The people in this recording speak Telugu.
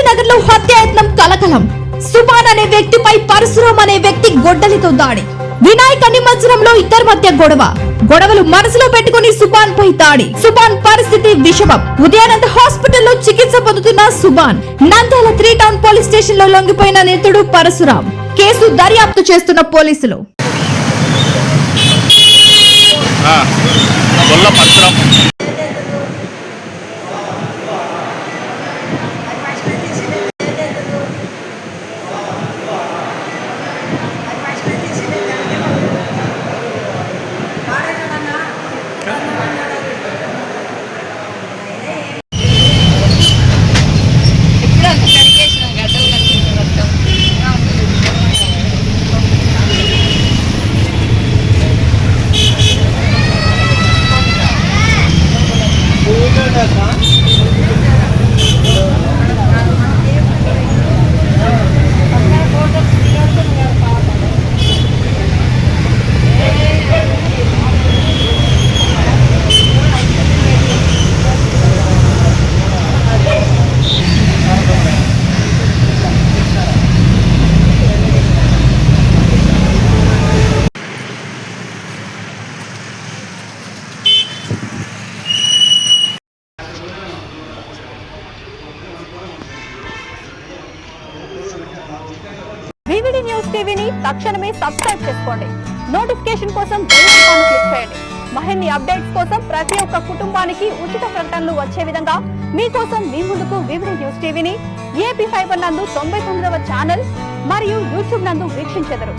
నగర్ లో హత్యాయత్నం కలకలం. సుభాన్ అనే వ్యక్తిపై పరశురాం అనే వ్యక్తి గొడ్డలితో దాడి. వినాయక నిమజ్జనంలో ఇద్దరి మధ్య గొడవలు మనసులో పెట్టుకుని సుభాన్ పై దాడి. సుభాన్ పరిస్థితి విషమం. ఉదయానంద హాస్పిటల్లో చికిత్స పొందుతున్న Subhan Nandyal 3 town police station లో లొంగిపోయిన నిందితుడు పరశురాం. కేసు దర్యాప్తు చేస్తున్న పోలీసులు. వివిడి న్యూస్ టీవీని తక్షణమే సబ్స్క్రైబ్ చేసుకోండి. నోటిఫికేషన్ కోసం బెల్ ఐకాన్ క్లిక్ చేయండి. మరిన్ని అప్డేట్స్ కోసం ప్రతి ఒక్క కుటుంబానికి ఉచిత ప్రకటనలు వచ్చే విధంగా మీకోసం మీ ముందుకు వివిడి న్యూస్ టీవీని ఏపీ ఫైబర్ నందు 99వ ఛానల్ మరియు యూట్యూబ్ నందు వీక్షించెదరు.